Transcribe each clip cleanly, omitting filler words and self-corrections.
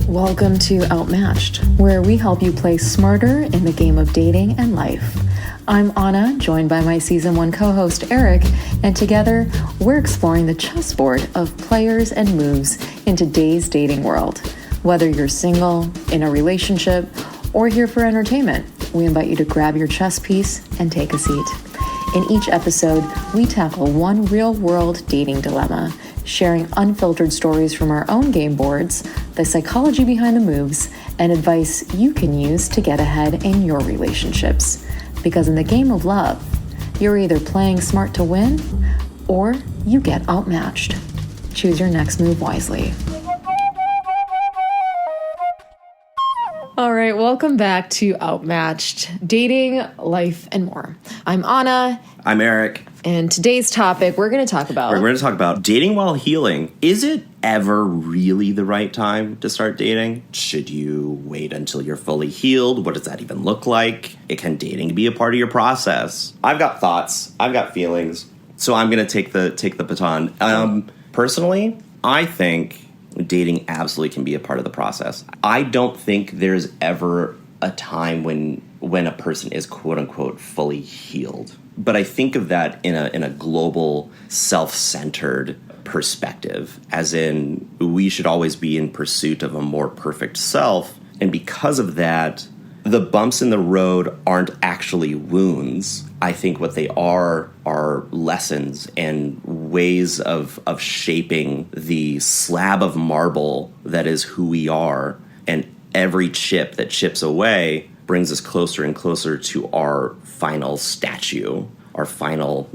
Welcome to Outmatched, where we help you play smarter in the game of dating and life. I'm Anna, joined by my Season 1 co-host Eric, and together we're exploring the chessboard of players and moves in today's dating world. Whether you're single, in a relationship, or here for entertainment, we invite you to grab your chess piece and take a seat. In each episode, we tackle one real-world dating dilemma, sharing unfiltered stories from our own game boards, the psychology behind the moves, and advice you can use to get ahead in your relationships. Because in the game of love, you're either playing smart to win, or you get outmatched. Choose your next move wisely. All right, welcome back to Outmatched, dating, life, and more. I'm Anna. I'm Eric. And today's topic, we're going to talk about Dating while healing. Is it ever really the right time to start dating? Should you wait until you're fully healed? What does that even look like? Can dating be a part of your process? I've got thoughts. I've got feelings. So I'm going to take the baton. Personally, I think dating absolutely can be a part of the process. I don't think there's ever a time when a person is quote unquote fully healed. But I think of that in a global, self-centered perspective, as in we should always be in pursuit of a more perfect self. And because of that, the bumps in the road aren't actually wounds. I think what they are lessons and ways of shaping the slab of marble that is who we are. And every chip that chips away brings us closer and closer to our final statue, our final,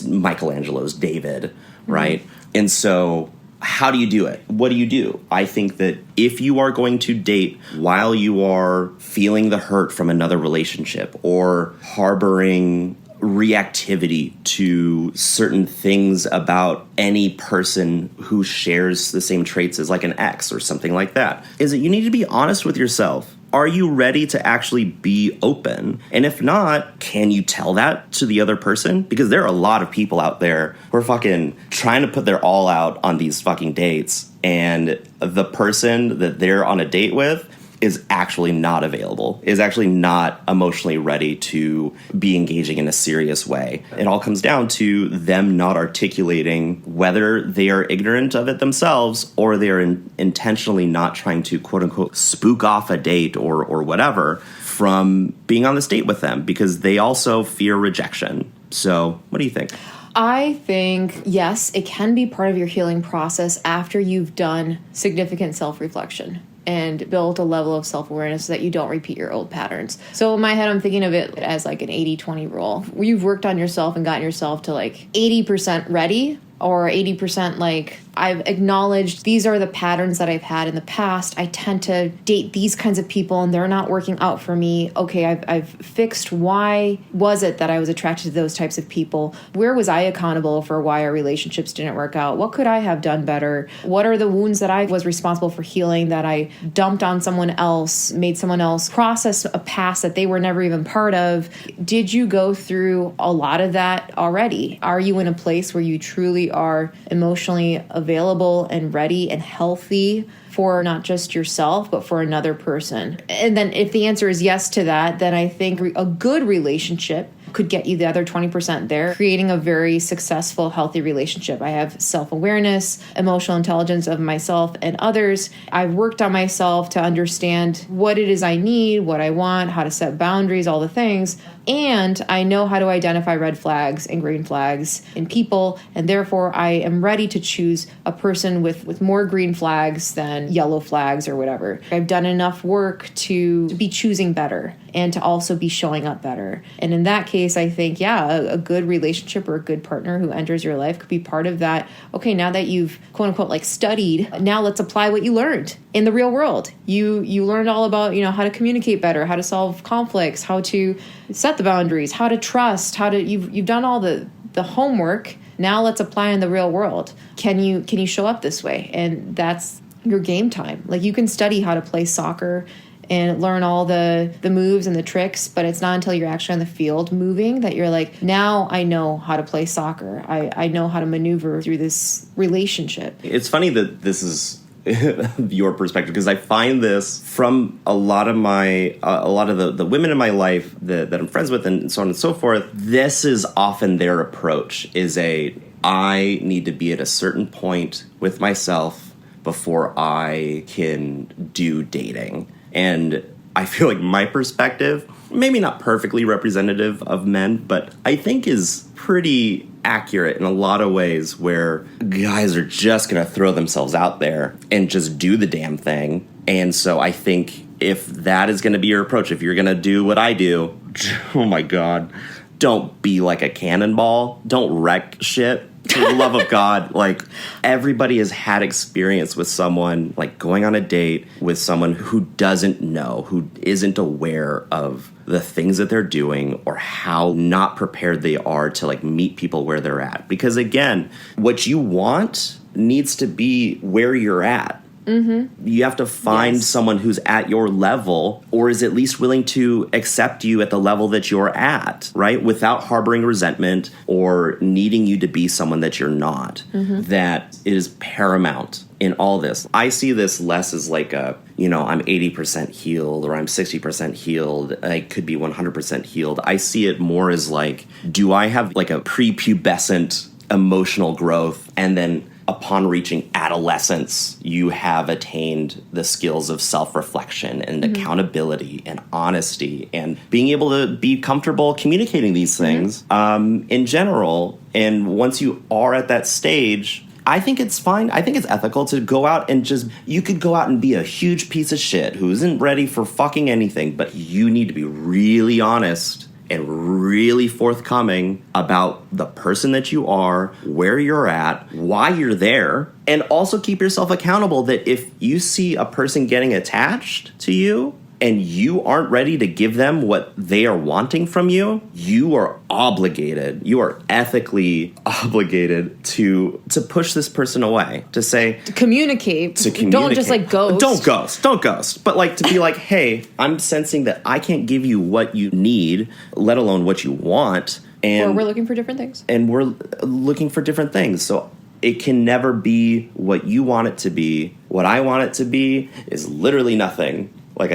Michelangelo's David, right? Mm-hmm. And so how do you do it? What do you do? I think that if you are going to date while you are feeling the hurt from another relationship or harboring reactivity to certain things about any person who shares the same traits as like an ex or something like that, is that you need to be honest with yourself. Are you ready to actually be open? And if not, can you tell that to the other person? Because there are a lot of people out there who are fucking trying to put their all out on these fucking dates, and the person that they're on a date with is actually not available, is actually not emotionally ready to be engaging in a serious way. It all comes down to them not articulating whether they are ignorant of it themselves or they're intentionally not trying to, quote unquote, spook off a date or whatever from being on this date with them, because they also fear rejection. So what do you think? I think, yes, it can be part of your healing process after you've done significant self-reflection and built a level of self-awareness so that you don't repeat your old patterns. So in my head, I'm thinking of it as like an 80-20 rule. You've worked on yourself and gotten yourself to like 80% ready, or 80% like, I've acknowledged these are the patterns that I've had in the past. I tend to date these kinds of people and they're not working out for me. Okay, I've fixed why was it that I was attracted to those types of people? Where was I accountable for why our relationships didn't work out? What could I have done better? What are the wounds that I was responsible for healing that I dumped on someone else, made someone else process a past that they were never even part of? Did you go through a lot of that already? Are you in a place where you truly are emotionally available and ready and healthy for not just yourself, but for another person? And then if the answer is yes to that, then I think a good relationship could get you the other 20% there, creating a very successful, healthy relationship. I have self-awareness, emotional intelligence of myself and others. I've worked on myself to understand what it is I need, what I want, how to set boundaries, all the things. And I know how to identify red flags and green flags in people. And therefore, I am ready to choose a person with more green flags than yellow flags or whatever. I've done enough work to be choosing better and to also be showing up better. And in that case, I think, a good relationship or a good partner who enters your life could be part of that. Okay, now that you've quote unquote like studied, now let's apply what you learned in the real world. You learned all about, how to communicate better, how to solve conflicts, how to set the boundaries, how to trust, you've done all the homework. Now let's apply in the real world. Can you show up this way? And that's your game time. Like, you can study how to play soccer and learn all the moves and the tricks, but it's not until you're actually on the field moving that you're like, now I know how to play soccer. I know how to maneuver through this relationship. It's funny that this is your perspective, because I find this from a lot of the women in my life that I'm friends with and so on and so forth. This is often their approach, is I need to be at a certain point with myself before I can do dating. And I feel like my perspective, maybe not perfectly representative of men, but I think is pretty accurate in a lot of ways, where guys are just going to throw themselves out there and just do the damn thing. And so I think if that is going to be your approach, if you're going to do what I do, oh my God, don't be like a cannonball. Don't wreck shit. For the love of God, like, everybody has had experience with someone, like going on a date with someone who doesn't know, who isn't aware of the things that they're doing or how not prepared they are to, like, meet people where they're at. Because, again, what you want needs to be where you're at. Mm-hmm. You have to find someone who's at your level, or is at least willing to accept you at the level that you're at, right? Without harboring resentment or needing you to be someone that you're not. Mm-hmm. That is paramount in all this. I see this less as like I'm 80% healed or I'm 60% healed. I could be 100% healed. I see it more as like, do I have like a prepubescent emotional growth, and then upon reaching adolescence, you have attained the skills of self-reflection and accountability and honesty and being able to be comfortable communicating these things in general. And once you are at that stage, I think it's fine. I think it's ethical to go out and you could go out and be a huge piece of shit who isn't ready for fucking anything, but you need to be really honest and really forthcoming about the person that you are, where you're at, why you're there, and also keep yourself accountable that if you see a person getting attached to you and you aren't ready to give them what they are wanting from you, you are ethically obligated to push this person away, to say... To communicate. Don't just, like, ghost. Don't ghost. But, like, to be like, hey, I'm sensing that I can't give you what you need, let alone what you want. Or we're looking for different things. And we're looking for different things. So it can never be what you want it to be. What I want it to be is literally nothing. Like,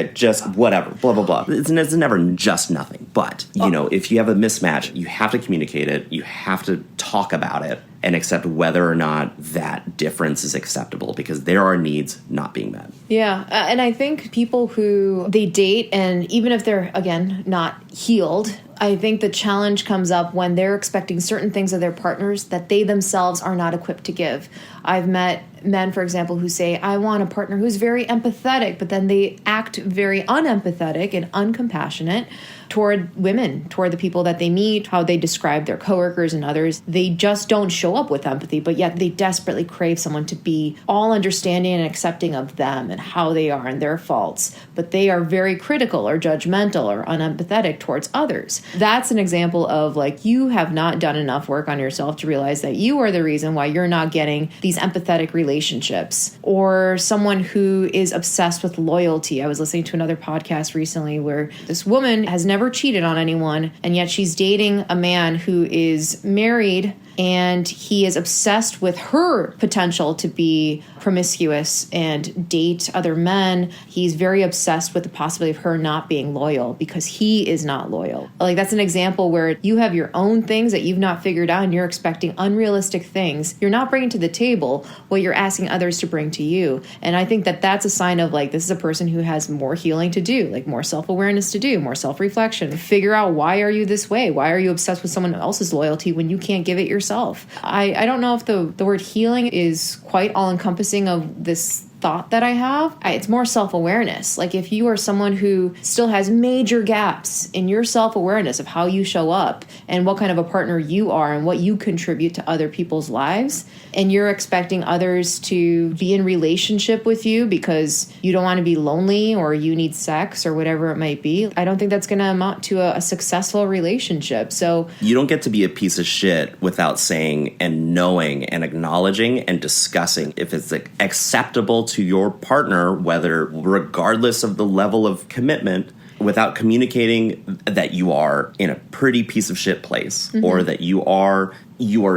whatever, blah, blah, blah. It's never just nothing. But, if you have a mismatch, you have to communicate it. You have to talk about it and accept whether or not that difference is acceptable, because there are needs not being met. Yeah. And I think people who they date, and even if they're, again, not healed, I think the challenge comes up when they're expecting certain things of their partners that they themselves are not equipped to give. I've met men, for example, who say, I want a partner who's very empathetic, but then they act very unempathetic and uncompassionate toward women, toward the people that they meet, how they describe their coworkers and others. They just don't show up with empathy, but yet they desperately crave someone to be all understanding and accepting of them and how they are and their faults. But they are very critical or judgmental or unempathetic towards others. That's an example of, like, you have not done enough work on yourself to realize that you are the reason why you're not getting these empathetic relationships. Or someone who is obsessed with loyalty. I was listening to another podcast recently where this woman has never cheated on anyone, and yet she's dating a man who is married, and he is obsessed with her potential to be promiscuous and date other men. He's very obsessed with the possibility of her not being loyal because he is not loyal. Like, that's an example where you have your own things that you've not figured out, and you're expecting unrealistic things. You're not bringing to the table what you're asking others to bring to you. And I think that that's a sign of, like, this is a person who has more healing to do, like more self-awareness to do, more self-reflection. Figure out, why are you this way? Why are you obsessed with someone else's loyalty when you can't give it yourself? I don't know if the word healing is quite all-encompassing of this thought that I have. It's more self-awareness. Like, if you are someone who still has major gaps in your self-awareness of how you show up and what kind of a partner you are and what you contribute to other people's lives, and you're expecting others to be in relationship with you because you don't want to be lonely or you need sex or whatever it might be, I don't think that's going to amount to a successful relationship. So you don't get to be a piece of shit without saying and knowing and acknowledging and discussing if it's, like, acceptable to your partner, whether regardless of the level of commitment, without communicating that you are in a pretty piece of shit place, or that you are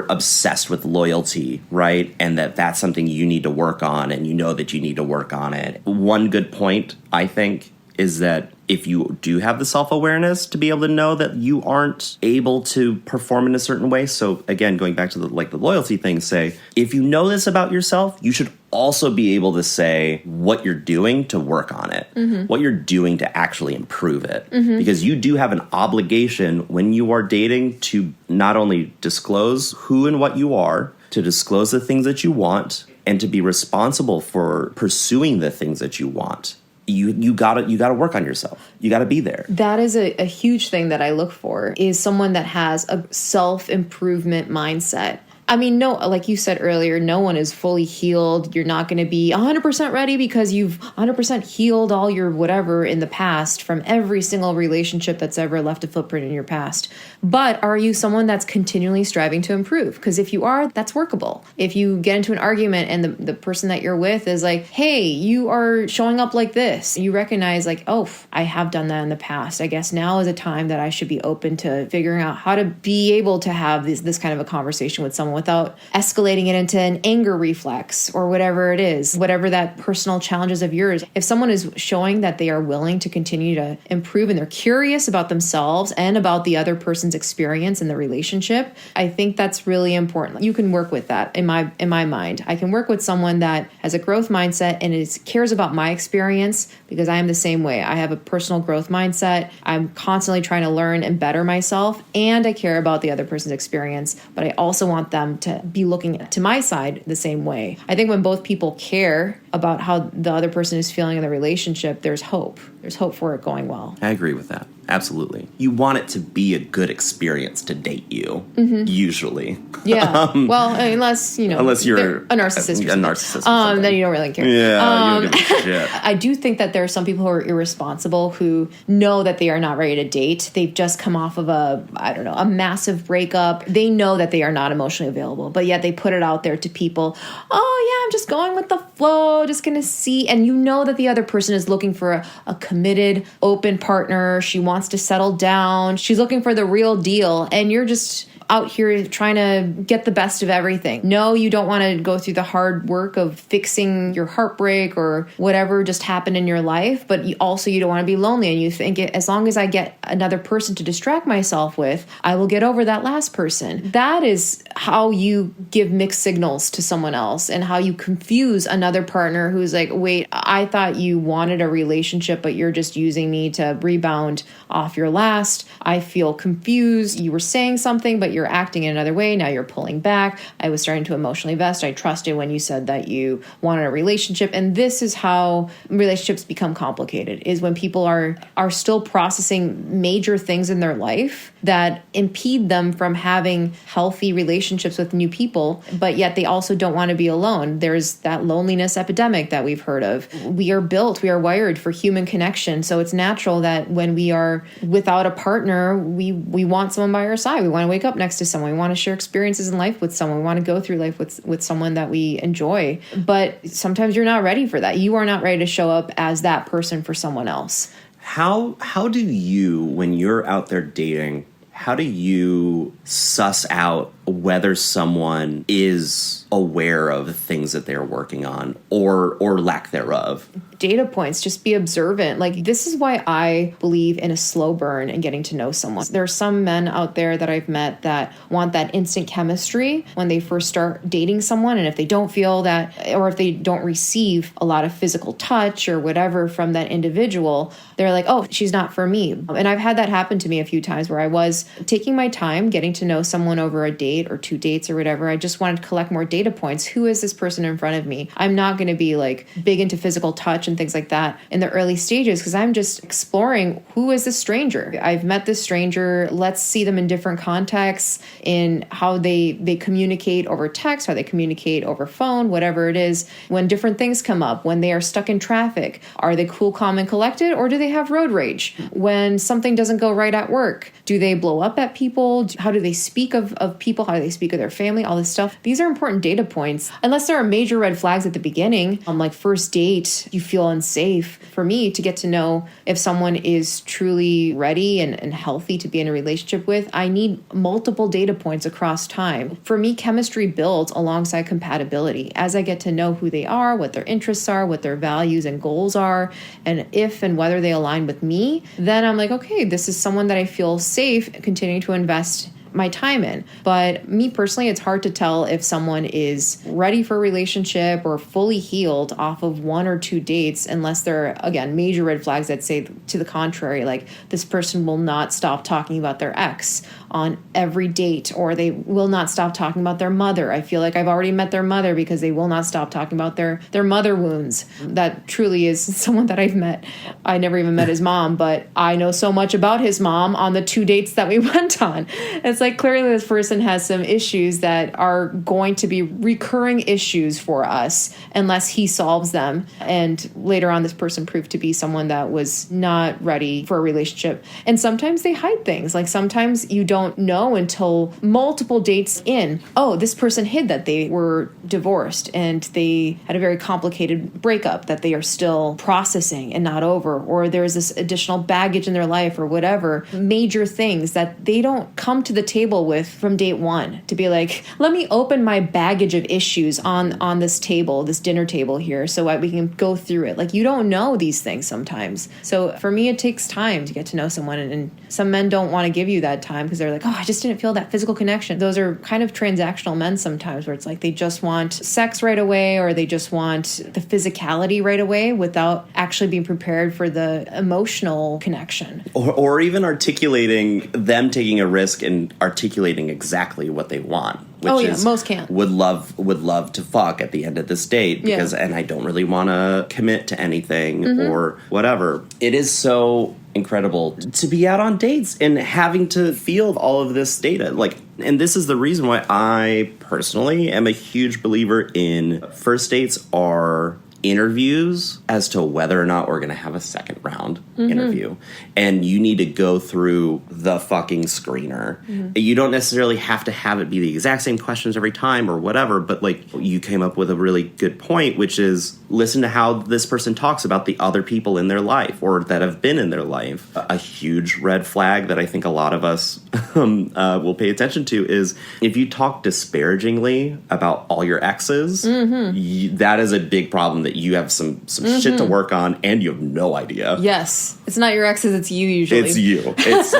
obsessed with loyalty, right? And that's something you need to work on, and you know that you need to work on it. One good point, I think, is that if you do have the self-awareness to be able to know that you aren't able to perform in a certain way. So again, going back to the loyalty thing, say, if you know this about yourself, you should also be able to say what you're doing to work on it, what you're doing to actually improve it. Because you do have an obligation when you are dating to not only disclose who and what you are, to disclose the things that you want, and to be responsible for pursuing the things that you want. You gotta work on yourself. You gotta be there. That is a huge thing that I look for, is someone that has a self-improvement mindset. I mean, no, like you said earlier, no one is fully healed. You're not going to be 100% ready because you've 100% healed all your whatever in the past from every single relationship that's ever left a footprint in your past. But are you someone that's continually striving to improve? Because if you are, that's workable. If you get into an argument and the person that you're with is like, hey, you are showing up like this, you recognize like, oh, I have done that in the past. I guess now is a time that I should be open to figuring out how to be able to have this kind of a conversation with someone without escalating it into an anger reflex or whatever it is, whatever that personal challenges of yours. If someone is showing that they are willing to continue to improve and they're curious about themselves and about the other person's experience in the relationship, I think that's really important. You can work with that in my mind. I can work with someone that has a growth mindset and cares about my experience, because I am the same way. I have a personal growth mindset. I'm constantly trying to learn and better myself, and I care about the other person's experience, but I also want them to be looking to my side the same way. I think when both people care about how the other person is feeling in the relationship, there's hope. There's hope for it going well. I agree with that. Absolutely. You want it to be a good experience to date you, usually. Yeah. Well, unless you're a narcissist. A narcissist. Then you don't really care. Yeah. You don't give a shit. I do think that there are some people who are irresponsible who know that they are not ready to date. They've just come off of a massive breakup. They know that they are not emotionally available, but yet they put it out there to people. Oh, yeah, I'm just going with the flow, just going to see. And you know that the other person is looking for a committed, open partner. She wants to settle down. She's looking for the real deal. And you're just out here trying to get the best of everything. No, you don't want to go through the hard work of fixing your heartbreak or whatever just happened in your life, but you don't want to be lonely. And you think, as long as I get another person to distract myself with, I will get over that last person. That is how you give mixed signals to someone else, and how you confuse another partner who's like, wait, I thought you wanted a relationship, but you're just using me to rebound off your last. I feel confused. You were saying something, but you're acting in another way. Now you're pulling back. I was starting to emotionally invest. I trusted when you said that you wanted a relationship. And this is how relationships become complicated, is when people are still processing major things in their life that impede them from having healthy relationships with new people, but yet they also don't want to be alone. There's that loneliness epidemic that we've heard of. We are wired for human connection. So it's natural that when we are without a partner, we want someone by our side. We want to wake up next to someone. We want to share experiences in life with someone. We want to go through life with someone that we enjoy. But sometimes you're not ready for that. You are not ready to show up as that person for someone else. How do you, when you're out there dating, how do you suss out whether someone is aware of things that they're working on or lack thereof? Data points, just be observant. Like, this is why I believe in a slow burn and getting to know someone. There are some men out there that I've met that want that instant chemistry when they first start dating someone. And if they don't feel that, or if they don't receive a lot of physical touch or whatever from that individual, they're like, oh, she's not for me. And I've had that happen to me a few times where I was taking my time getting to know someone over a date or 2 dates or whatever. I just wanted to collect more data points. Who is this person in front of me? I'm not going to be like big into physical touch and things like that in the early stages, because I'm just exploring, who is this stranger? I've met this stranger. Let's see them in different contexts, in how they communicate over text, how they communicate over phone, whatever it is. When different things come up, when they are stuck in traffic, are they cool, calm, and collected, or do they have road rage? When something doesn't go right at work, do they blow blow up at people? How do they speak of people? How do they speak of their family? All this stuff. These are important data points. Unless there are major red flags at the beginning, like first date, you feel unsafe. For me, to get to know if someone is truly ready and healthy to be in a relationship with, I need multiple data points across time. For me, chemistry builds alongside compatibility. As I get to know who they are, what their interests are, what their values and goals are, and if and whether they align with me, then I'm like, okay, this is someone that I feel safe continuing to invest my time in. But me personally, it's hard to tell if someone is ready for a relationship or fully healed off of 1 or 2 dates, unless there are, again, major red flags that say to the contrary, like this person will not stop talking about their ex on every date, or they will not stop talking about their mother. I feel like I've already met their mother because they will not stop talking about their mother wounds. That truly is someone that I've met. I never even met his mom, but I know so much about his mom on the 2 dates that we went on. It's like clearly this person has some issues that are going to be recurring issues for us unless he solves them. And later on, this person proved to be someone that was not ready for a relationship. And sometimes they hide things. Like sometimes you don't know until multiple dates in, oh, this person hid that they were divorced and they had a very complicated breakup that they are still processing and not over, or there's this additional baggage in their life or whatever, major things that they don't come to the table with from date one to be like, let me open my baggage of issues on this table, this dinner table here, so that we can go through it. Like, you don't know these things sometimes. So for me, it takes time to get to know someone, and some men don't want to give you that time because they're like, oh, I just didn't feel that physical connection. Those are kind of transactional men sometimes, where it's like they just want sex right away, or they just want the physicality right away without actually being prepared for the emotional connection. Or even articulating them taking a risk and articulating exactly what they want. Which is, most can't. Would love to fuck at the end of this date because, and I don't really want to commit to anything or whatever. It is so incredible to be out on dates and having to field all of this data. Like, and this is the reason why I personally am a huge believer in first dates are interviews as to whether or not we're going to have a second round interview. And you need to go through the fucking screener. You don't necessarily have to have it be the exact same questions every time or whatever, but like you came up with a really good point, which is listen to how this person talks about the other people in their life or that have been in their life. A huge red flag that I think a lot of us will pay attention to is if you talk disparagingly about all your exes, that is a big problem that you have some shit to work on and you have no idea. Yes. It's not your exes, it's you usually. It's you. It's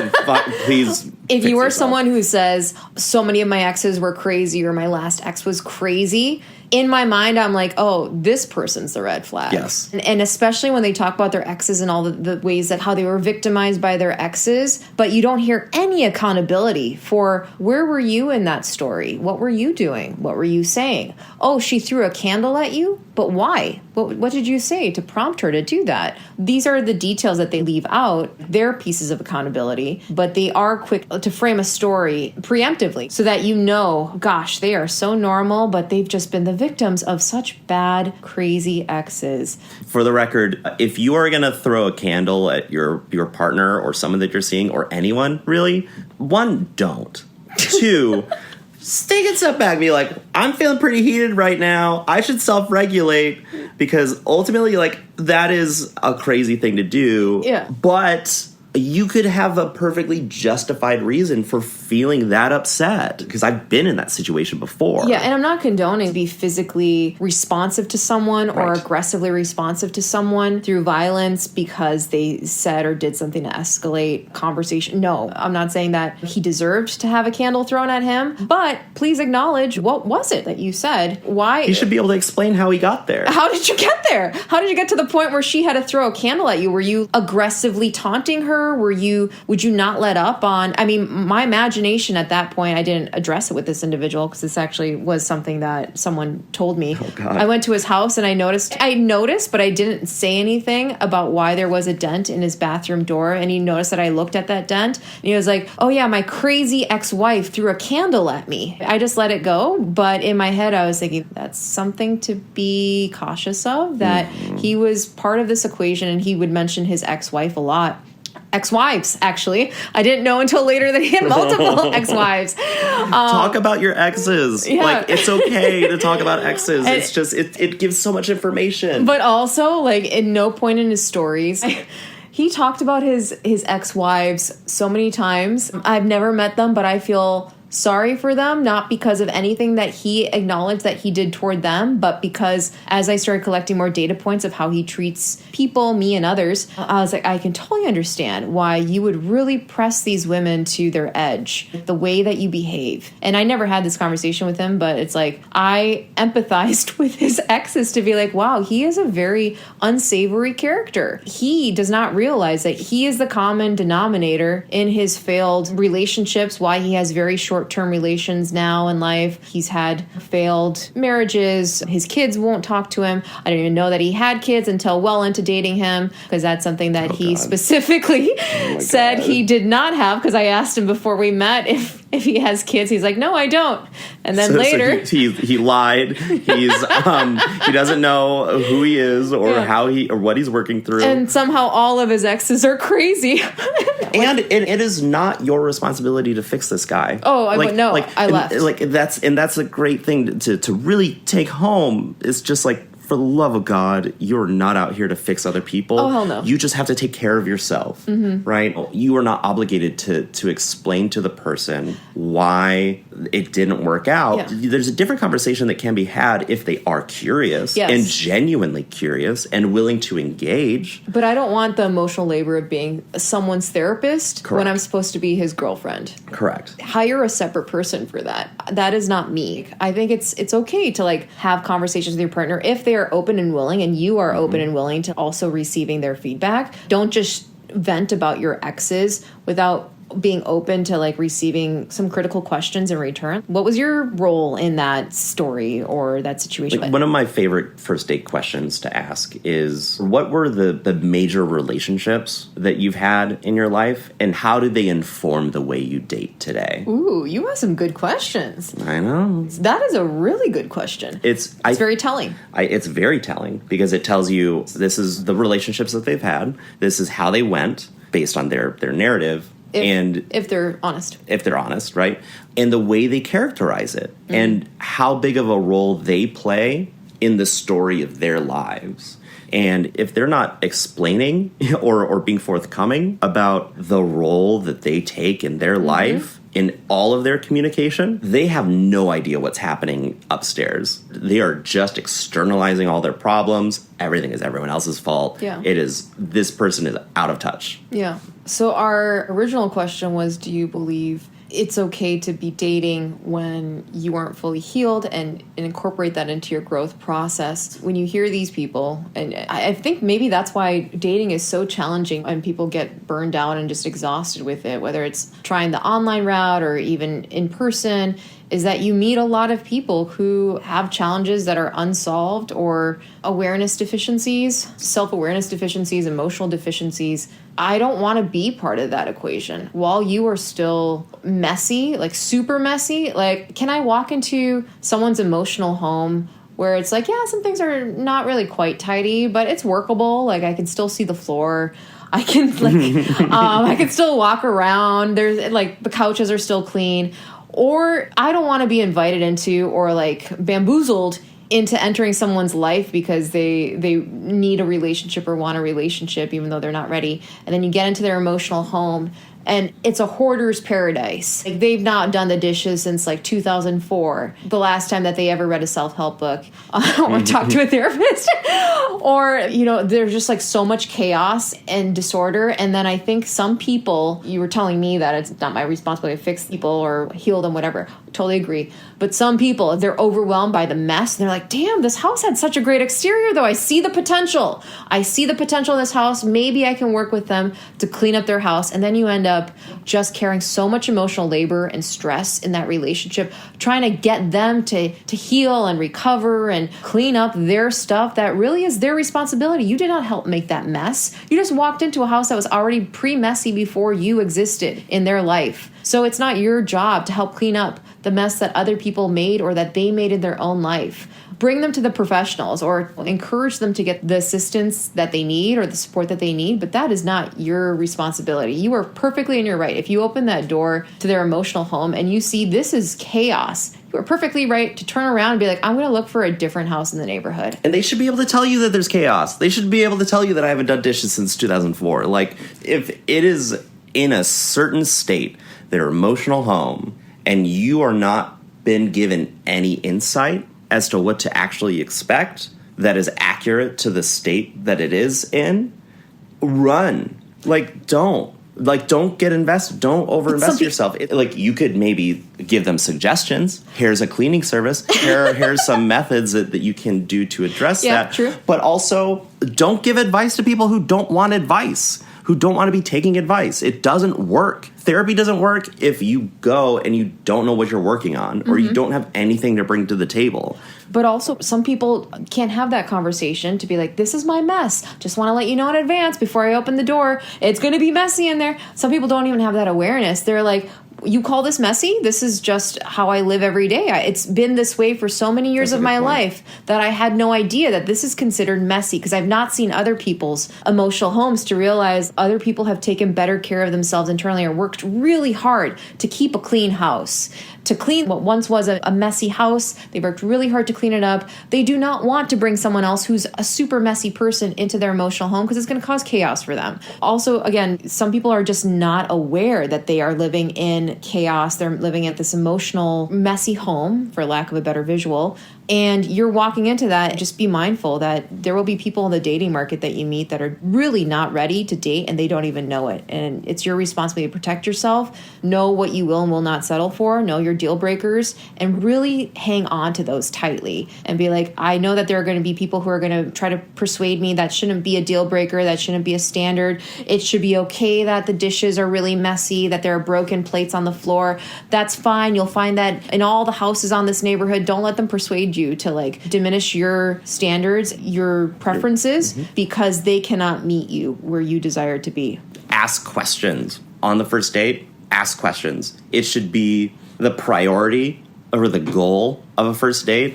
please. If you are someone who says so many of my exes were crazy or my last ex was crazy, in my mind, I'm like, oh, this person's the red flag. Yes. And especially when they talk about their exes and all the ways that how they were victimized by their exes, but you don't hear any accountability for where were you in that story? What were you doing? What were you saying? Oh, she threw a candle at you? But why? What did you say to prompt her to do that? These are the details that they leave out. They're pieces of accountability, but they are quick to frame a story preemptively so that you know, gosh, they are so normal, but they've just been the victims of such bad, crazy exes. For the record, if you are going to throw a candle at your partner or someone that you're seeing or anyone, really, 1, don't. 2, take a step back and be like, I'm feeling pretty heated right now. I should self-regulate because ultimately, like, that is a crazy thing to do. Yeah. But you could have a perfectly justified reason for feeling that upset because I've been in that situation before. Yeah, and I'm not condoning to be physically responsive to someone or aggressively responsive to someone through violence because they said or did something to escalate conversation. No, I'm not saying that he deserved to have a candle thrown at him, but please acknowledge what was it that you said? Why? He should be able to explain how he got there. How did you get there? How did you get to the point where she had to throw a candle at you? Were you aggressively taunting her? Would you not let up on, I mean, my imagination at that point, I didn't address it with this individual because this actually was something that someone told me. Oh, God. I went to his house and I noticed, but I didn't say anything about why there was a dent in his bathroom door. And he noticed that I looked at that dent and he was like, oh yeah, my crazy ex-wife threw a candle at me. I just let it go. But in my head, I was thinking that's something to be cautious of, that he was part of this equation and he would mention his ex-wife a lot. ex-wives, actually. I didn't know until later that he had multiple ex-wives. Talk about your exes. Yeah. Like, it's okay to talk about exes. It's just, it gives so much information. But also, like, in no point in his stories, he talked about his ex-wives so many times. I've never met them, but I feel sorry for them, not because of anything that he acknowledged that he did toward them, but because as I started collecting more data points of how he treats people, me and others, I was like, I can totally understand why you would really press these women to their edge, the way that you behave. And I never had this conversation with him, but it's like, I empathized with his exes to be like, wow, he is a very unsavory character. He does not realize that he is the common denominator in his failed relationships, why he has very short-term relations now in life. He's had failed marriages. His kids won't talk to him. I didn't even know that he had kids until well into dating him, because that's something that he specifically said he did not have, because I asked him before we met if he has kids. He's like, no, I don't. And then later... So he lied. He's he doesn't know who he is or how he or what he's working through. And somehow all of his exes are crazy. And it is not your responsibility to fix this guy. Oh, I wouldn't know. I left. That's a great thing to really take home. It's just like, for the love of God, you're not out here to fix other people. Oh, hell no. You just have to take care of yourself, right? You are not obligated to explain to the person why it didn't work out. Yeah. There's a different conversation that can be had if they are curious and genuinely curious and willing to engage. But I don't want the emotional labor of being someone's therapist when I'm supposed to be his girlfriend. Correct. Hire a separate person for that. That is not me. I think it's okay to like have conversations with your partner if they are open and willing, and you are open and willing to also receiving their feedback. Don't just vent about your exes without being open to like receiving some critical questions in return. What was your role in that story or that situation? Like, one of my favorite first date questions to ask is, what were the major relationships that you've had in your life, and how do they inform the way you date today? Ooh, you have some good questions. I know. That is a really good question. It's very telling. It's very telling because it tells you this is the relationships that they've had. This is how they went based on their narrative. If they're honest. If they're honest, right? And the way they characterize it and how big of a role they play in the story of their lives. And if they're not explaining or being forthcoming about the role that they take in their life, in all of their communication, they have no idea what's happening upstairs. They are just externalizing all their problems. Everything is everyone else's fault. Yeah. This person is out of touch. Yeah. So our original question was, do you believe it's okay to be dating when you aren't fully healed and incorporate that into your growth process? When you hear these people, and I think maybe that's why dating is so challenging and people get burned out and just exhausted with it, whether it's trying the online route or even in person, is that you meet a lot of people who have challenges that are unsolved or awareness deficiencies, self-awareness deficiencies, emotional deficiencies. I don't want to be part of that equation. While you are still messy, like super messy, like, can I walk into someone's emotional home where it's like, yeah, some things are not really quite tidy, but it's workable. Like, I can still see the floor. I can I can still walk around. There's like the couches are still clean. Or I don't want to be invited into or like bamboozled into entering someone's life because they need a relationship or want a relationship even though they're not ready. And then you get into their emotional home and it's a hoarder's paradise. Like, they've not done the dishes since like 2004, the last time that they ever read a self-help book or talked to a therapist. Or, you know, there's just like so much chaos and disorder. And then I think some people, you were telling me that it's not my responsibility to fix people or heal them, whatever. Totally agree. But some people, they're overwhelmed by the mess. They're like, damn, this house had such a great exterior, though. I see the potential. I see the potential in this house. Maybe I can work with them to clean up their house. And then you end up just carrying so much emotional labor and stress in that relationship, trying to get them to heal and recover and clean up their stuff that really is their responsibility. You did not help make that mess. You just walked into a house that was already pre-messy before you existed in their life. So it's not your job to help clean up the mess that other people made or that they made in their own life. Bring them to the professionals or encourage them to get the assistance that they need or the support that they need, but that is not your responsibility. You are perfectly in your right. If you open that door to their emotional home and you see this is chaos, you are perfectly right to turn around and be like, I'm going to look for a different house in the neighborhood. And they should be able to tell you that there's chaos. They should be able to tell you that I haven't done dishes since 2004. Like, if it is in a certain state, their emotional home, and you are not been given any insight as to what to actually expect that is accurate to the state that it is in, run. Don't get invested. Don't overinvest yourself. You could maybe give them suggestions. Here's a cleaning service. Here's some methods that you can do to address that. True. But also, don't give advice to people who don't want advice, who don't want to be taking advice. It doesn't work. Therapy doesn't work if you go and you don't know what you're working on or you don't have anything to bring to the table. But also, some people can't have that conversation to be like, this is my mess. Just want to let you know in advance before I open the door. It's going to be messy in there. Some people don't even have that awareness. They're like, you call this messy? This is just how I live every day. It's been this way for so many years of my life that I had no idea that this is considered messy because I've not seen other people's emotional homes to realize other people have taken better care of themselves internally or worked really hard to keep a clean house. To clean what once was a messy house, they worked really hard to clean it up. They do not want to bring someone else who's a super messy person into their emotional home because it's going to cause chaos for them. Also, again, some people are just not aware that they are living in chaos. They're living at this emotional, messy home, for lack of a better visual. And you're walking into that, just be mindful that there will be people in the dating market that you meet that are really not ready to date and they don't even know it. And it's your responsibility to protect yourself, know what you will and will not settle for, know your deal breakers, and really hang on to those tightly and be like, I know that there are going to be people who are going to try to persuade me that shouldn't be a deal breaker, that shouldn't be a standard. It should be okay that the dishes are really messy, that there are broken plates on the floor. That's fine. You'll find that in all the houses on this neighborhood. Don't let them persuade you to diminish your standards, your preferences, because they cannot meet you where you desire to be. Ask questions. On the first date, ask questions. It should be the priority or the goal of a first date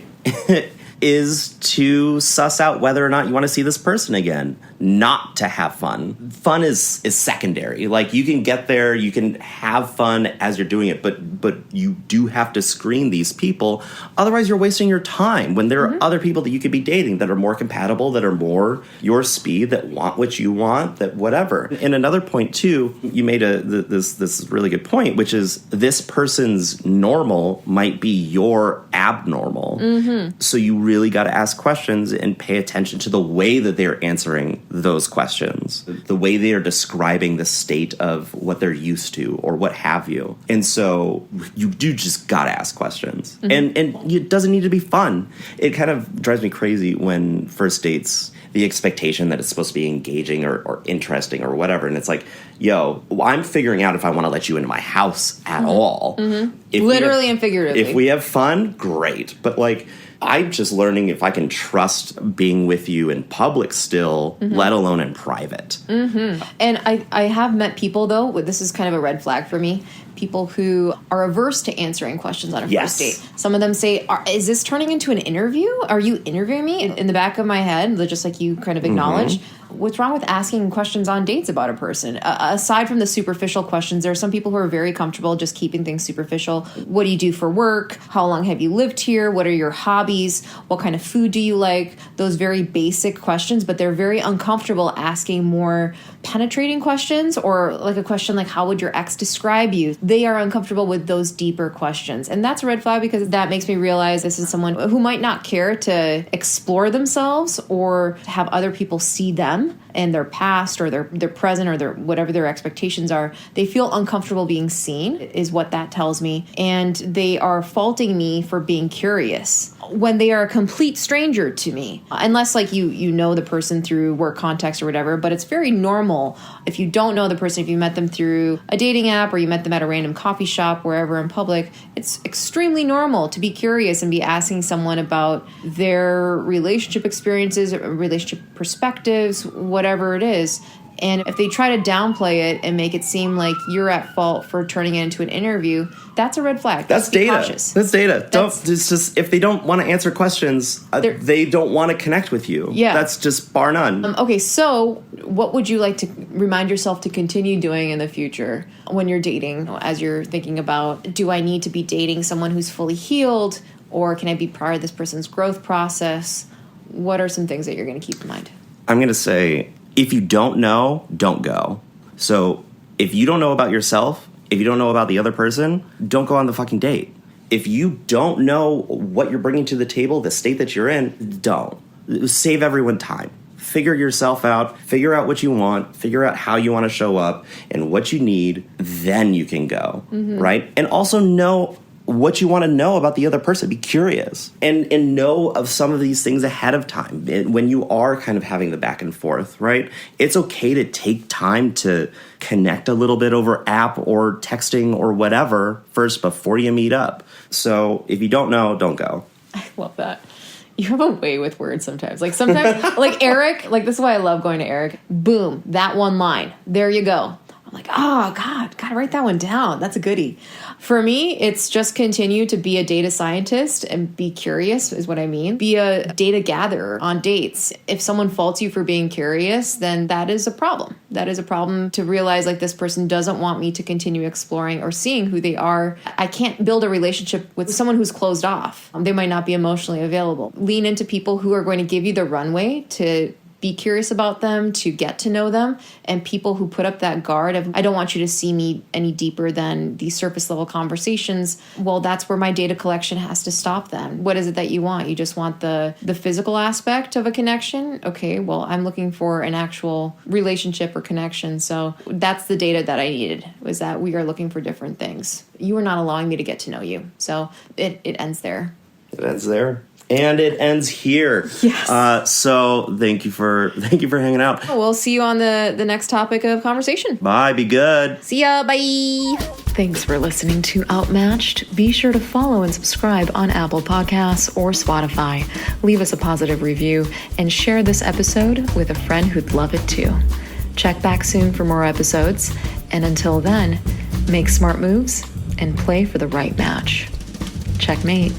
is to suss out whether or not you want to see this person again, not to have fun. Fun is secondary. You can get there, you can have fun as you're doing it, but you do have to screen these people. Otherwise, you're wasting your time when there are other people that you could be dating that are more compatible, that are more your speed, that want what you want, that whatever. And another point, too, you made this really good point, which is this person's normal might be your abnormal. So you really got to ask questions and pay attention to the way that they're answering those questions, the way they are describing the state of what they're used to or what have you. And so you do just got to ask questions. And it doesn't need to be fun. It kind of drives me crazy when first dates, the expectation that it's supposed to be engaging or interesting or whatever. And it's like, yo, I'm figuring out if I want to let you into my house at all. Literally and figuratively. If we have fun, great. But I'm just learning if I can trust being with you in public still, let alone in private. And I have met people, though, this is kind of a red flag for me, people who are averse to answering questions on a first date. Some of them say, is this turning into an interview? Are you interviewing me? In the back of my head, just like you kind of acknowledge, what's wrong with asking questions on dates about a person? Aside from the superficial questions, there are some people who are very comfortable just keeping things superficial. What do you do for work? How long have you lived here? What are your hobbies? What kind of food do you like? Those very basic questions, but they're very uncomfortable asking more penetrating questions or a question like, how would your ex describe you? They are uncomfortable with those deeper questions. And that's a red flag because that makes me realize this is someone who might not care to explore themselves or have other people see them and their past or their present or their whatever their expectations are. They feel uncomfortable being seen is what that tells me. And they are faulting me for being curious when they are a complete stranger to me. Unless you know the person through work context or whatever, but it's very normal if you don't know the person, if you met them through a dating app or you met them at a random coffee shop, wherever in public, it's extremely normal to be curious and be asking someone about their relationship experiences, relationship perspectives, whatever it is. And if they try to downplay it and make it seem like you're at fault for turning it into an interview, that's a red flag. That's Be data. cautious. That's data. It's just if they don't want to answer questions, they don't want to connect with you. Yeah. That's just bar none. Okay, so what would you like to remind yourself to continue doing in the future when you're dating, as you're thinking about, do I need to be dating someone who's fully healed, or can I be part of this person's growth process? What are some things that you're going to keep in mind? I'm going to say, if you don't know, don't go. So if you don't know about yourself, if you don't know about the other person, don't go on the fucking date. If you don't know what you're bringing to the table, the state that you're in, don't. Save everyone time. Figure yourself out. Figure out what you want. Figure out how you want to show up and what you need. Then you can go, right? And also know what you want to know about the other person. Be curious and know of some of these things ahead of time. When you are kind of having the back and forth, right? It's okay to take time to connect a little bit over app or texting or whatever first before you meet up. So if you don't know, don't go. I love that. You have a way with words sometimes. Like sometimes, like Eric, like this is why I love going to Eric. Boom, that one line. There you go. I'm like, oh, God, gotta write that one down. That's a goodie. For me, it's just continue to be a data scientist and be curious is what I mean. Be a data gatherer on dates. If someone faults you for being curious, then that is a problem. That is a problem to realize like this person doesn't want me to continue exploring or seeing who they are. I can't build a relationship with someone who's closed off. They might not be emotionally available. Lean into people who are going to give you the runway to be curious about them, to get to know them, and people who put up that guard of, I don't want you to see me any deeper than these surface level conversations. Well, that's where my data collection has to stop then. What is it that you want? You just want the physical aspect of a connection? Okay, well, I'm looking for an actual relationship or connection. So that's the data that I needed, was that we are looking for different things. You are not allowing me to get to know you. So it ends there. It ends there. And it ends here. Yes. So thank you for hanging out. We'll see you on the next topic of conversation. Bye. Be good. See ya. Bye. Thanks for listening to Outmatched. Be sure to follow and subscribe on Apple Podcasts or Spotify. Leave us a positive review and share this episode with a friend who'd love it too. Check back soon for more episodes. And until then, make smart moves and play for the right match. Checkmate.